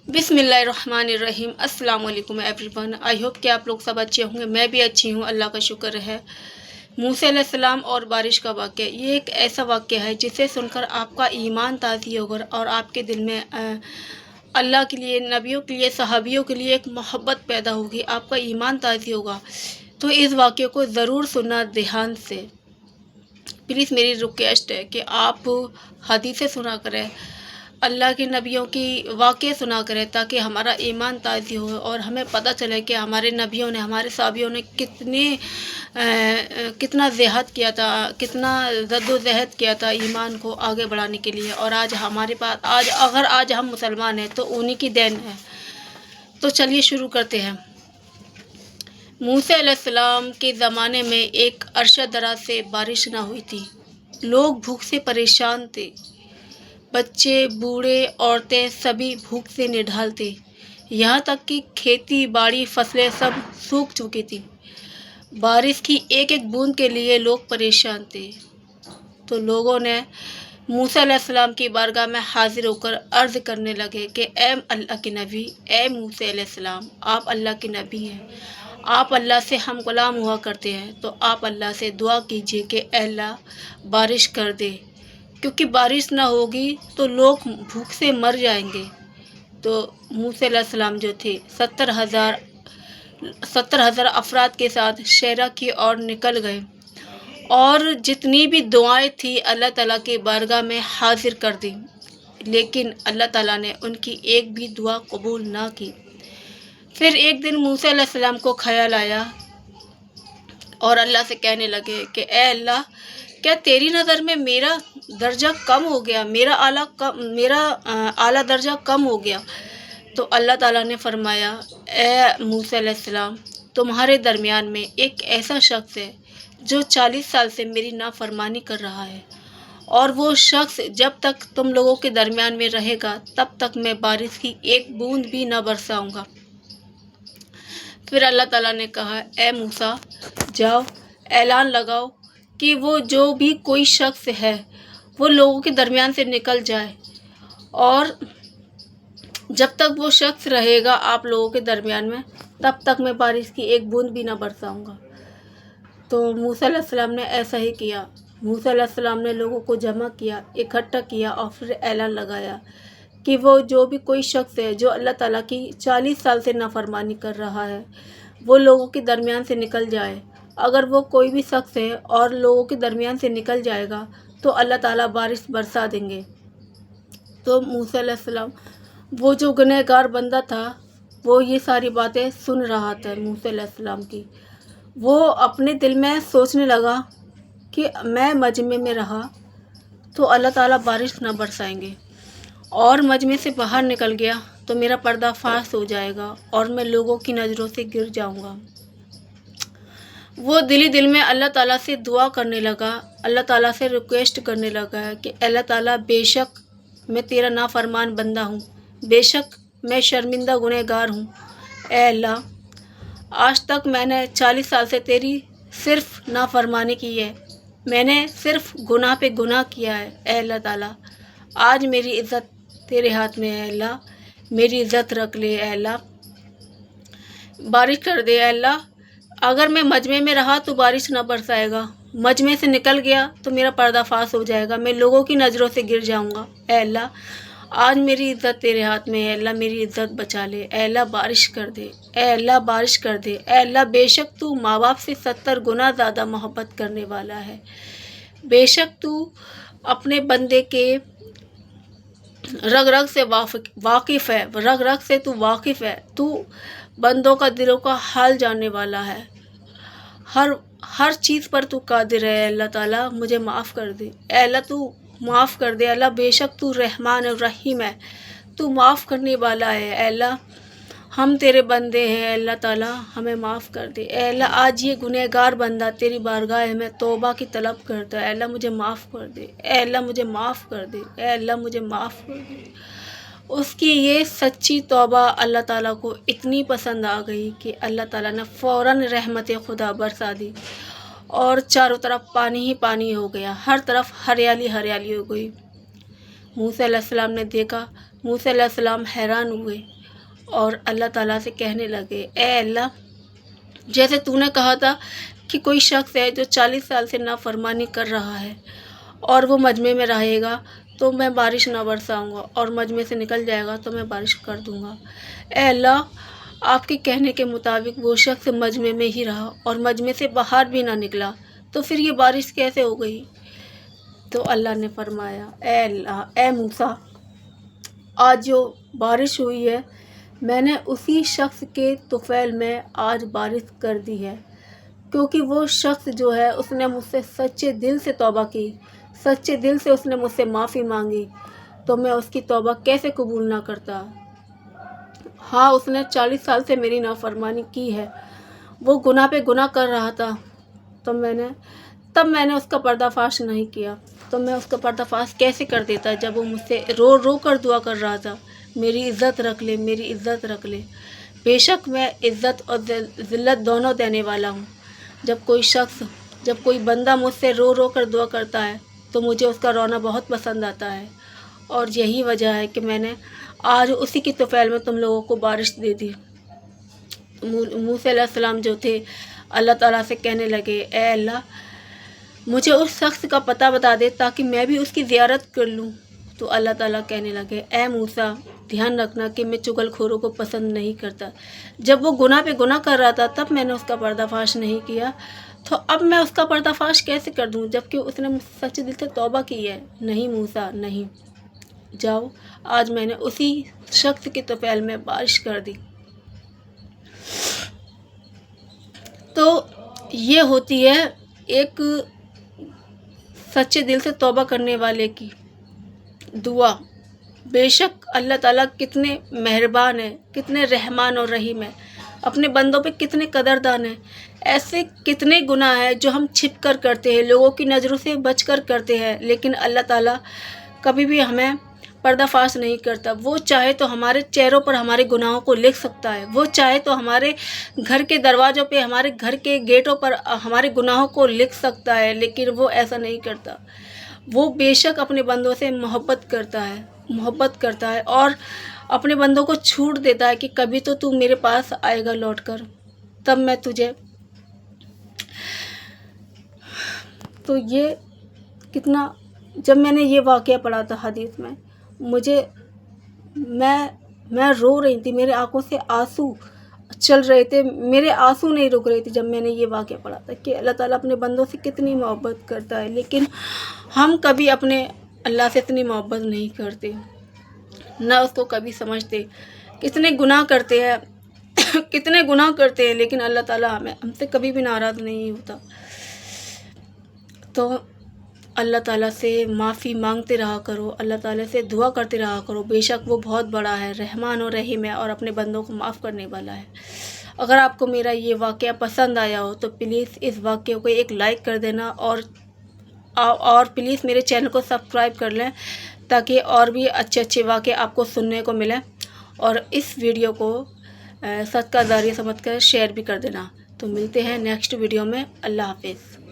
बिस्मिल्लाहिर्रहमानिर्रहीम। अस्सलाम वालेकुम एवरीवन। आई होप कि आप लोग सब अच्छे होंगे। मैं भी अच्छी हूँ, अल्लाह का शुक्र है। मूसा अलैहिस्सलाम और बारिश का वाक़या, ये एक ऐसा वाक़या है जिसे सुनकर आपका ईमान ताज़ी होगा और आपके दिल में अल्लाह के लिए, नबियों के लिए, सहाबियों के लिए एक मोहब्बत पैदा होगी, आपका ईमान ताज़ी होगा। तो इस वाक़े को ज़रूर सुनना ध्यान से। प्लीज़ मेरी रिक्वेस्ट है कि आप हदीसें सुना करें, अल्लाह के नबियों की वाक़े सुना करें, ताकि हमारा ईमान ताज़ी हो और हमें पता चले कि हमारे नबियों ने, हमारे सहाबियों ने कितना जिहाद किया था, कितना जद्दोजहद किया था ईमान को आगे बढ़ाने के लिए। और आज हमारे पास, आज हम मुसलमान हैं तो उन्हीं की देन है। तो चलिए शुरू करते हैं। मूसा अलैहिस्सलाम के ज़माने में एक अरसा दराज से बारिश ना हुई थी। लोग भूख से परेशान थे। बच्चे, बूढ़े, औरतें सभी भूख से निढाल थे। यहाँ तक कि खेती बाड़ी, फसलें सब सूख चुकी थी। बारिश की एक एक बूंद के लिए लोग परेशान थे। तो लोगों ने मूसा अलैहिस्सलाम की बारगाह में हाजिर होकर अर्ज़ करने लगे कि ए अल्लाह के नबी, ए मूसा अलैहिस्सलाम, आप अल्लाह के नबी हैं, आप अल्लाह से हम गुलाम हुआ करते हैं, तो आप अल्लाह से दुआ कीजिए कि अल्लाह बारिश कर दे, क्योंकि बारिश ना होगी तो लोग भूख से मर जाएंगे। तो मूसा अलैहिस्सलाम जो थे 70,000 अफराद के साथ शेरा की ओर निकल गए और जितनी भी दुआएं थी अल्लाह ताला की बारगाह में हाजिर कर दी, लेकिन अल्लाह ताला ने उनकी एक भी दुआ कबूल ना की। फिर एक दिन मूसा अलैहिस्सलाम को ख्याल आया और अल्लाह से कहने लगे कि ए अल्लाह, क्या तेरी नज़र में मेरा दर्जा कम हो गया, मेरा आला दर्जा कम हो गया? तो अल्लाह ताला ने फरमाया, ए मूसा अलैहिस्सलाम, तुम्हारे दरमियान में एक ऐसा शख्स है जो 40 साल से मेरी नाफरमानी कर रहा है, और वो शख्स जब तक तुम लोगों के दरमियान में रहेगा तब तक मैं बारिश की एक बूंद भी न बरसाऊंगा। फिर अल्लाह ताला ने कहा, ए मूसा, जाओ ऐलान लगाओ कि वो जो भी कोई शख्स है वो लोगों के दरमियान से निकल जाए, और जब तक वो शख्स रहेगा आप लोगों के दरमियान में तब तक मैं बारिश की एक बूंद भी ना बरसाऊंगा। तो मूसा अलैहिस्सलाम ने ऐसा ही किया। मूसा अलैहिस्सलाम ने लोगों को जमा किया, इकट्ठा किया और फिर ऐलान लगाया कि वो जो भी कोई शख्स है जो अल्लाह ताला की 40 साल से नाफरमानी कर रहा है वो लोगों के दरमियान से निकल जाए। अगर वो कोई भी शख्स है और लोगों के दरमियान से निकल जाएगा तो अल्लाह ताला बारिश बरसा देंगे। तो मूसा अलैहिस्सलाम, वो जो गुनहगार बंदा था, वो ये सारी बातें सुन रहा था मूसा अलैहिस्सलाम की। वो अपने दिल में सोचने लगा कि मैं मजमे में रहा तो अल्लाह ताला बारिश ना बरसाएंगे, और मजमे से बाहर निकल गया तो मेरा पर्दाफाश हो जाएगा और मैं लोगों की नज़रों से गिर जाऊंगा। वो दिल ही दिल में अल्लाह ताला से दुआ करने लगा, अल्लाह ताला से रिक्वेस्ट करने लगा कि अल्लाह ताला, बेशक मैं तेरा नाफरमान बंदा हूँ, बेशक मैं शर्मिंदा गुनहगार हूँ। ए अल्लाह, आज तक मैंने 40 साल से तेरी सिर्फ नाफरमानी की है, मैंने सिर्फ गुनाह पे गुनाह किया है। ए अल्लाह ताला, आज मेरी इज़्ज़त तेरे हाथ में है अल्लाह, मेरी इज़्ज़त रख ले। ए अल्लाह, बारिश कर दे। अल्लाह, अगर मैं मजमे में रहा तो बारिश ना बरसाएगा, मजमे से निकल गया तो मेरा पर्दाफाश हो जाएगा, मैं लोगों की नज़रों से गिर जाऊंगा। ए अल्लाह, आज मेरी इज़्ज़त तेरे हाथ में है अल्लाह, मेरी इज़्ज़त बचा ले। ए अल्लाह, बारिश कर दे। ए अल्लाह, बारिश कर दे। ए अल्लाह, बेशक तू माँ बाप से 70 गुना ज़्यादा मोहब्बत करने वाला है, बेशक तू अपने बंदे के रग रग से वाकिफ़ है, रग रग से तू वाकिफ़ है, तू बंदों का दिलों का हाल जानने वाला है, हर चीज़ पर तू कादिर है। अल्लाह ताला, मुझे माफ़ कर दे। अल्लाह, तू माफ़ कर दे। अल्लाह, बेशक तू रहमान और रहीम है, तू माफ़ करने वाला है। अल्लाह, हम तेरे बंदे हैं, अल्लाह ताला हमें माफ़ कर दे। अल्लाह, आज ये गुनहगार बंदा तेरी बारगाह में तौबा की तलब करता है, अल्लाह मुझे माफ़ कर दे। अल्लाह, मुझे माफ़ कर दे। अल्लाह, मुझे माफ़ कर दे। उसकी ये सच्ची तौबा अल्लाह ताला को इतनी पसंद आ गई कि अल्लाह ताला ने फ़ौरन रहमत खुदा बरसा दी और चारों तरफ पानी ही पानी हो गया, हर तरफ हरियाली हरियाली हो गई। मूसा अलैहिस्सलाम ने देखा, मूसा अलैहिस्सलाम हैरान हुए اور اللہ ताला से कहने लगे, ए अल्लाह, जैसे तूने कहा था कि कोई शख्स है जो 40 साल से नाफरमानी कर रहा है और वो मजमे में रहेगा तो मैं बारिश ना बरसाऊँगा, और मजमे से निकल जाएगा तो मैं बारिश कर दूँगा। ए अल्लाह, आपके कहने के मुताबिक वो शख्स मजमे में ही रहा और मजमे से बाहर भी ना निकला, तो फिर ये बारिश कैसे हो गई? तो अल्लाह ने फरमाया, ए अल्लाह, ए मूसा, आज जो बारिश हुई है मैंने उसी शख्स के तुफ़ैल में आज बारिश कर दी है, क्योंकि वो शख्स जो है उसने मुझसे सच्चे दिल से तौबा की, सच्चे दिल से उसने मुझसे माफ़ी मांगी, तो मैं उसकी तौबा कैसे कबूल ना करता। हाँ, उसने 40 साल से मेरी नाफरमानी की है, वो गुनाह पे गुनाह कर रहा था, तब मैंने उसका पर्दाफाश नहीं किया। तो मैं उसका पर्दाफाश कैसे कर देता जब वो मुझसे रो रो कर दुआ कर रहा था, मेरी इज़्ज़त रख ले, मेरी इज़्ज़त रख ले। बेशक मैं इज़्ज़त और ज़िल्लत दोनों देने वाला हूँ। जब कोई बंदा मुझसे रो रो कर दुआ करता है तो मुझे उसका रोना बहुत पसंद आता है, और यही वजह है कि मैंने आज उसी की तुफ़ैल में तुम लोगों को बारिश दे दी। मूसा अलैहिस्सलाम जो थे अल्लाह ताला से कहने लगे, ए अल्लाह, मुझे उस शख्स का पता बता दे ताकि मैं भी उसकी ज़ियारत कर लूँ। तो अल्लाह ताला कहने लगे, ए मूसा, ध्यान रखना कि मैं चुगलखोरों को पसंद नहीं करता। जब वो गुनाह पे गुनाह कर रहा था तब मैंने उसका पर्दाफाश नहीं किया, तो अब मैं उसका पर्दाफाश कैसे कर दूँ जबकि उसने मुझसे सच्चे दिल से तौबा की है। नहीं मूसा, नहीं, जाओ, आज मैंने उसी शख्स की तुफ़ैल में बारिश कर दी। तो ये होती है एक सच्चे दिल से तौबा करने वाले की दुआ। बेशक अल्लाह ताला कितने मेहरबान है, कितने रहमान और रहीम है, अपने बंदों पे कितने कदरदान है। ऐसे कितने गुनाह हैं जो हम छिप कर करते हैं, लोगों की नज़रों से बच कर करते हैं, लेकिन अल्लाह ताला कभी भी हमें पर्दाफाश नहीं करता। वो चाहे तो हमारे चेहरों पर हमारे गुनाहों को लिख सकता है, वो चाहे तो हमारे घर के दरवाज़ों पे, हमारे घर के गेटों पर हमारे गुनाहों को लिख सकता है, लेकिन वो ऐसा नहीं करता। वो बेशक अपने बंदों से मोहब्बत करता है और अपने बंदों को छूट देता है कि कभी तो तू मेरे पास आएगा लौट कर, तब मैं तुझे। तो ये कितना, जब मैंने ये वाक़या पढ़ा था हदीस में, मैं रो रही थी, मेरे आंखों से आंसू चल रहे थे, मेरे आंसू नहीं रुक रहे थे जब मैंने ये वाक़या पढ़ा था कि अल्लाह ताला अपने बंदों से कितनी मोहब्बत करता है, लेकिन हम कभी अपने अल्लाह से इतनी मोहब्बत नहीं करते, ना उसको कभी समझते। कितने गुनाह करते हैं कितने गुनाह करते हैं, लेकिन अल्लाह ताला हमसे कभी भी नाराज़ नहीं होता। तो अल्लाह ताला से माफ़ी मांगते रहा करो, अल्लाह ताला से दुआ करते रहा करो। बेशक वो बहुत बड़ा है, रहमान और रहीम है, और अपने बंदों को माफ़ करने वाला है। अगर आपको मेरा ये वाक़या पसंद आया हो तो प्लीज़ इस वाक़ये को एक लाइक कर देना, और प्लीज़ मेरे चैनल को सब्सक्राइब कर लें ताकि और भी अच्छे अच्छे वाक़ये आपको सुनने को मिलें, और इस वीडियो को सदका जारिया समझकर शेयर भी कर देना। तो मिलते हैं नेक्स्ट वीडियो में। अल्लाह हाफ़िज़।